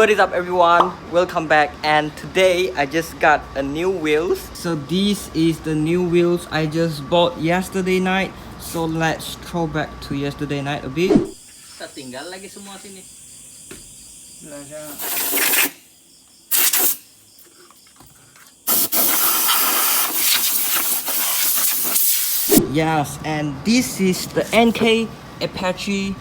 What is up everyone, welcome back, and today I just got a new wheels. So this is the new wheels I just bought yesterday night. So let's throw back to yesterday night a bit. Tinggal lagi semua sini. Yes, and this is the Enkei Apache.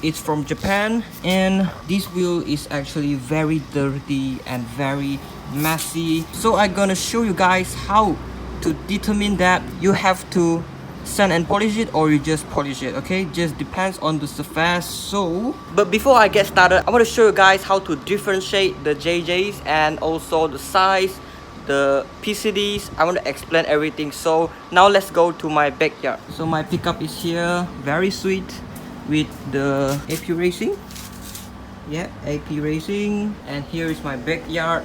It's from Japan, and this wheel is actually very dirty and very messy. So I'm gonna show you guys how to determine that you have to sand and polish it or you just polish it, okay? Just depends on the surface. So but before I get started, I want to show you guys how to differentiate the JJs and also the size, the PCDs. I want to explain everything. So now let's go to my backyard. So my pickup is here, very sweet, with the AP Racing. Yeah, AP Racing. And here is my backyard.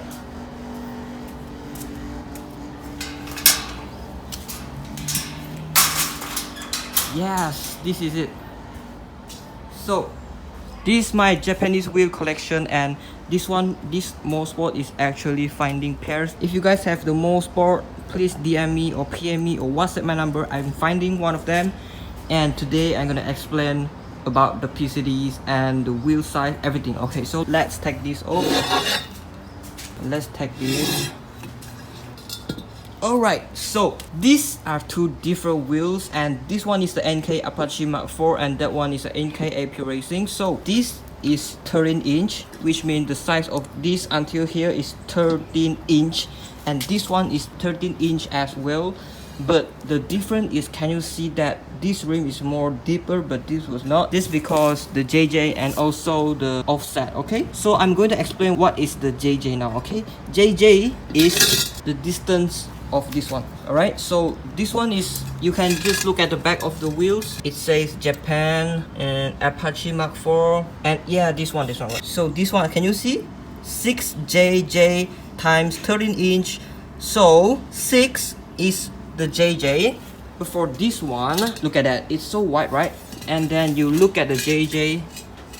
Yes, this is it. So this is my Japanese wheel collection, and this Mosport is actually finding pairs. If you guys have the Mosport, please DM me or PM me or WhatsApp my number. I'm finding one of them, and today I'm gonna explain about the PCDs and the wheel size, everything. Okay, so let's take this off. Let's take this. Alright, so these are two different wheels, and this one is the Enkei Apache Mark IV and that one is the Enkei AP Racing. So this is 13 inch, which means the size of this until here is 13 inch, and this one is 13 inch as well. But the difference is, can you see that this rim is more deeper but this was not? This because the JJ and also the offset. Okay, so I'm going to explain what is the JJ now. Okay, JJ is the distance of this one. All right, so this one is, you can just look at the back of the wheels. It says Japan and Apache Mark IV, and yeah, this one right? So this one, can you see 6JJ times 13 inch? So 6 is the JJ. But for this one, look at that, it's so wide, right? And then you look at the JJ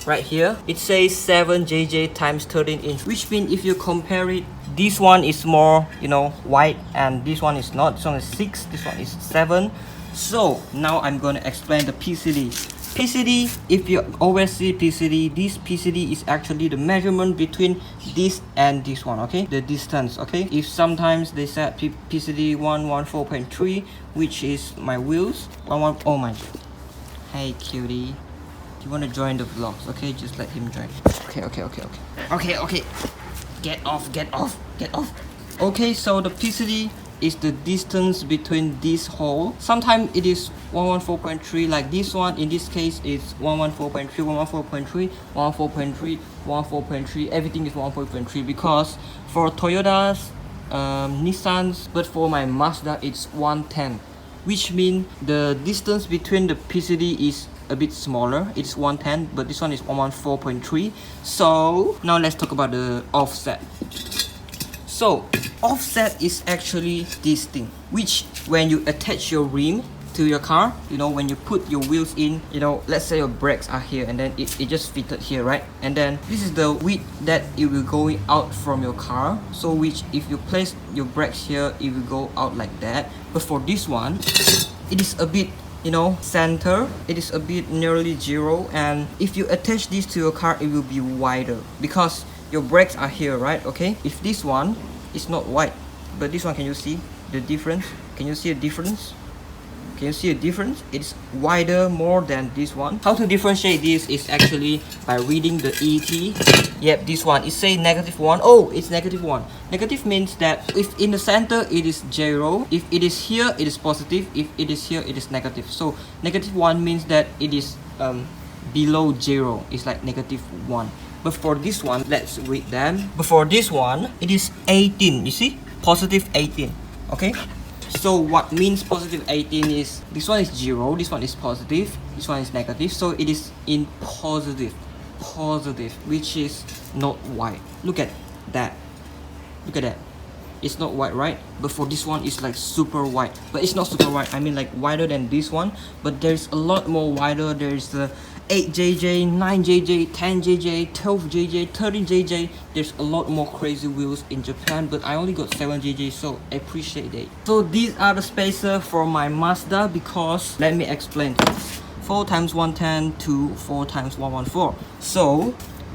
right here, it says 7JJ times 13 inch, which means if you compare it, this one is more, you know, wide, and this one is not. This one is 6, this one is 7. So now I'm going to explain the PCD. PCD, if you always see PCD, this PCD is actually the measurement between this and this one, okay? The distance, okay? If sometimes they said PCD 114.3, which is my wheels, oh my, hey cutie, you want to join the vlogs? Okay, just let him join. Okay, get off. Okay, so the PCD is the distance between this hole. Sometimes it is 114.3, like this one. In this case, it's 114.3, 114.3, 114.3, 114.3. Everything is 114.3 because for Toyotas, Nissans, but for my Mazda, it's 110, which means the distance between the PCD is a bit smaller. It's 110, but this one is 114.3. So now let's talk about the offset. So offset is actually this thing, which when you attach your rim to your car, you know, when you put your wheels in, you know, let's say your brakes are here and then it just fitted here, right? And then this is the width that it will go out from your car. So which if you place your brakes here, it will go out like that. But for this one, it is a bit, you know, center, it is a bit nearly zero, and if you attach this to your car, it will be wider because your brakes are here, right? Okay, if this one is not wide, but this one, can you see the difference? Can you see a difference? Can you see a difference? It's wider more than this one. How to differentiate this is actually by reading the ET. Yep, this one, it says -1. Oh, it's -1. Negative means that if in the center it is 0, if it is here it is positive, if it is here it is negative. So -1 means that it is below 0. It's like -1. But for this one, let's read them. But for this one, it is 18. You see, positive 18. Okay, so what means positive 18 is this one is 0, this one is positive, this one is negative. So it is in positive, which is not wide. Look at that. It's not wide, right? But for this one, it's like super wide. But it's not super wide, I mean like wider than this one, but there's a lot more wider. There's the 8JJ, 9JJ, 10JJ, 12JJ, 13JJ. There's a lot more crazy wheels in Japan, but I only got 7JJ, so appreciate it. So these are the spacer for my Mazda because, let me explain. 4x110 to 4x114. So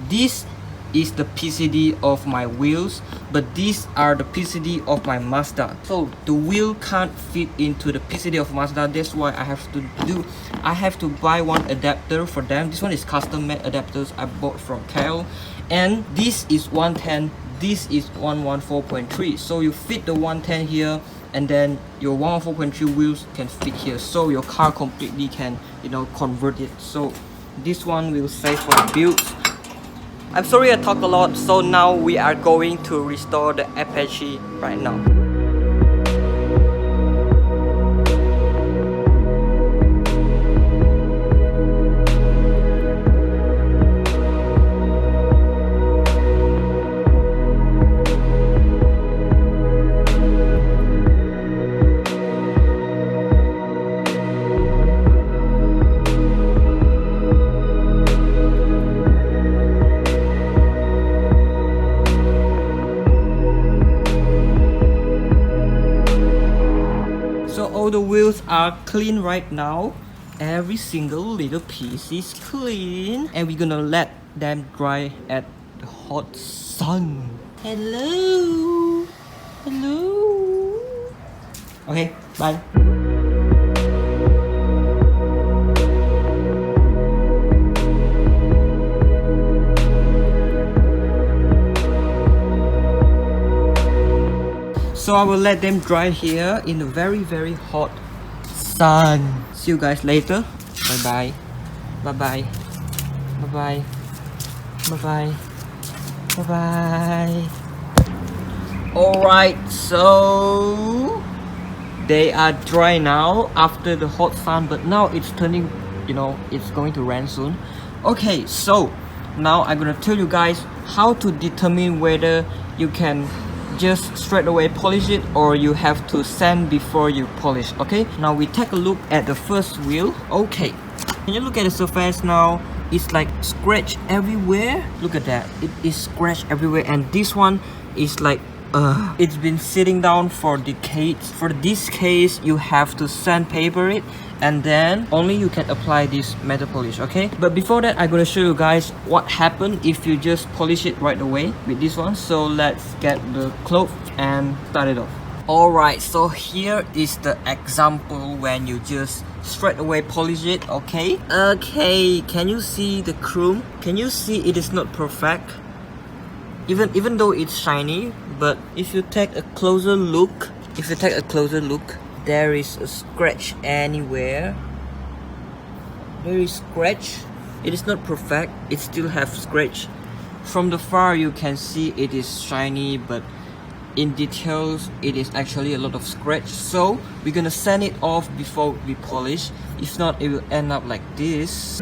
this is the PCD of my wheels, but these are the PCD of my Mazda. So the wheel can't fit into the PCD of Mazda. That's why I have to buy one adapter for them. This one is custom made adapters I bought from Cal, and this is 110, this is 114.3. so you fit the 110 here, and then your 114.3 wheels can fit here, so your car completely can, you know, convert it. So this one will save for the builds. I'm sorry I talk a lot, so now we are going to restore the Apache right now. All the wheels are clean right now. Every single little piece is clean, and we're gonna let them dry at the hot sun. Hello, hello. Okay, bye. So I will let them dry here in a very hot sun. See you guys later. Bye bye. Bye bye. Bye bye. Bye bye. Bye bye. Alright, so they are dry now after the hot sun, but now it's turning, you know, it's going to rain soon. Okay, so now I'm gonna tell you guys how to determine whether you can just straight away polish it or you have to sand before you polish. Okay, now we take a look at the first wheel. Okay, can you look at the surface now? It's like scratch everywhere. Look at that, it is scratch everywhere, and this one is like it's been sitting down for decades. For this case, you have to sandpaper it, and then only you can apply this metal polish. Okay, but before that, I'm gonna show you guys what happened if you just polish it right away with this one. So let's get the cloth and start it off. Alright, so here is the example when you just straight away polish it. Okay, can you see the chrome? Can you see it is not perfect? Even though it's shiny, but if you take a closer look, there is a scratch anywhere. There is scratch. It is not perfect, it still have scratch. From the far you can see it is shiny, but in details it is actually a lot of scratch. So we're gonna sand it off before we polish. If not, it will end up like this.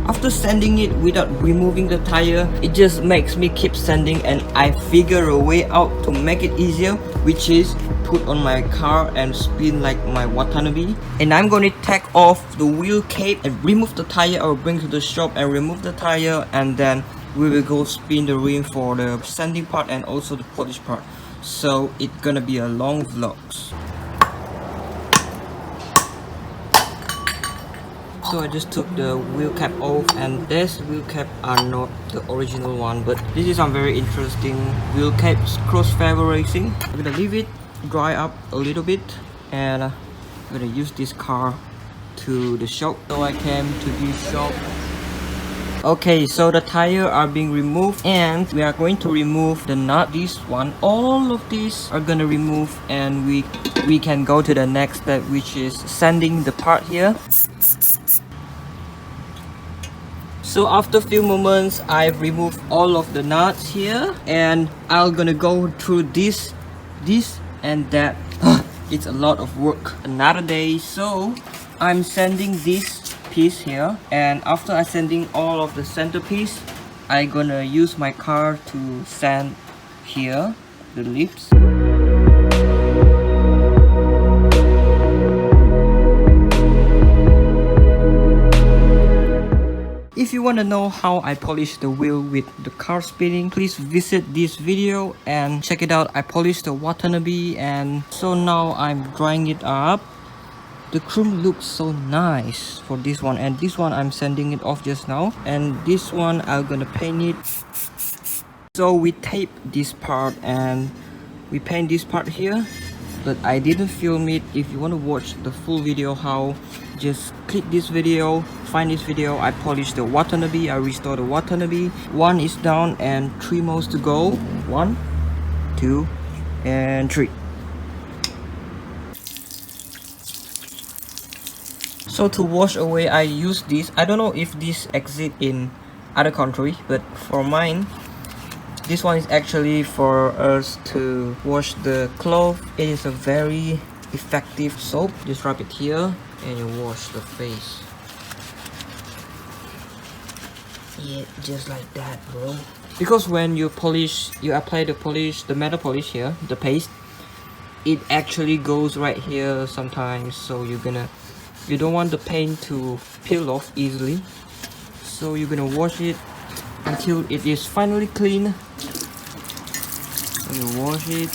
After sanding it without removing the tire, it just makes me keep sanding, and I figure a way out to make it easier, which is put on my car and spin like my Watanabe. And I'm going to take off the wheel cape and remove the tire. I'll bring to the shop and remove the tire, and then we will go spin the rim for the sanding part and also the polish part. So it's gonna be a long vlog. So I just took the wheel cap off, and this wheel cap are not the original one, but this is some very interesting wheel caps, crossfire racing. I'm gonna leave it dry up a little bit, and I'm gonna use this car to the shop. So I came to this shop. Okay, so the tire are being removed, and we are going to remove the nut. This one, all of these are gonna remove, and we can go to the next step, which is sanding the part here. So after a few moments, I've removed all of the nuts here, and I'm gonna go through this and that. It's a lot of work. Another day. So I'm sanding this piece here, and after I sanding all of the centerpiece, I'm gonna use my car to sand here the lips. you want to know how I polish the wheel with the car spinning, please visit this video and check it out. I polished the Watanabe, and so now I'm drying it up. The chrome looks so nice for this one, and this one I'm sanding it off just now, and this one I'm gonna paint it. So we tape this part and we paint this part here, but I didn't film it. If you want to watch the full video how, just click this video, find this video. I polished the Watanabe, I restored the Watanabe. One is down and 3 more to go. 1, 2, and 3. So to wash away, I use this. I don't know if this exists in other country, but for mine, this one is actually for us to wash the clothes. It is a very effective soap. Just rub it here and you wash the face. Yeah, just like that, bro. Because when you polish, you apply the polish, the metal polish here, the paste, it actually goes right here sometimes. So you don't want the paint to peel off easily. So you're gonna wash it until it is finally clean. You wash it.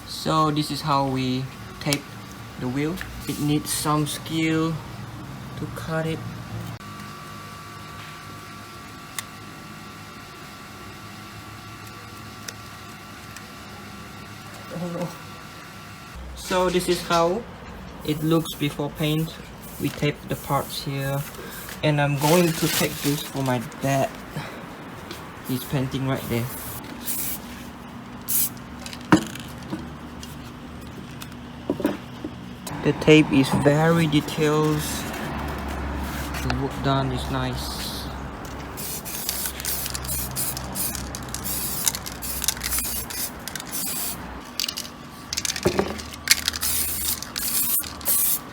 So this is how we tape the wheel. It needs some skill to cut it. Oh no. So this is how it looks before paint. We tape the parts here, and I'm going to take this for my dad. He's painting right there. The tape is very detailed. The work done is nice.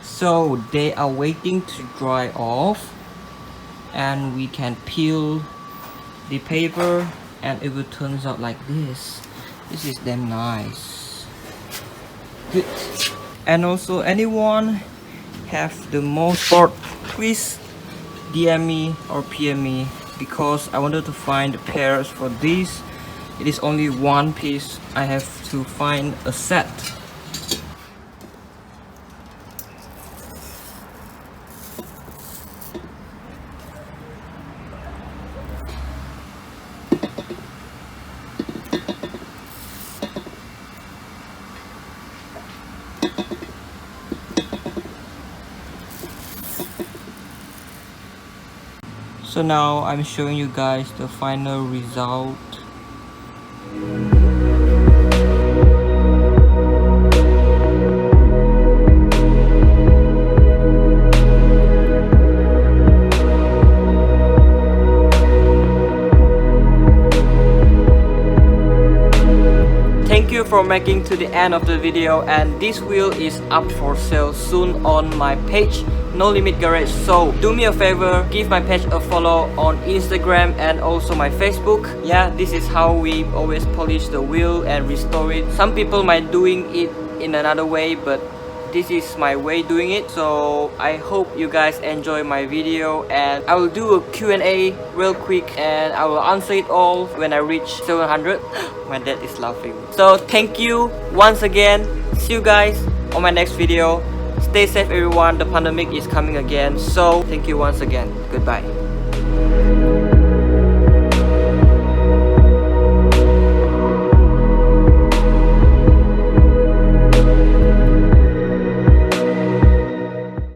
So they are waiting to dry off, and we can peel the paper and it will turn out like this. This is damn nice. Good. And also, anyone have the most part, please DM me or PM me, because I wanted to find the pairs for this. It is only one piece. I have to find a set. So now I'm showing you guys the final result. Thank you for making to the end of the video, and this wheel is up for sale soon on my page, No Limit Garage. So do me a favor, give my page a follow on Instagram and also my Facebook. Yeah, this is how we always polish the wheel and restore it. Some people might doing it in another way, but this is my way doing it. So I hope you guys enjoy my video, and I will do a Q&A real quick and I will answer it all when I reach 700. My dad is laughing. So thank you once again. See you guys on my next video. Stay safe everyone, the pandemic is coming again. So thank you once again. Goodbye.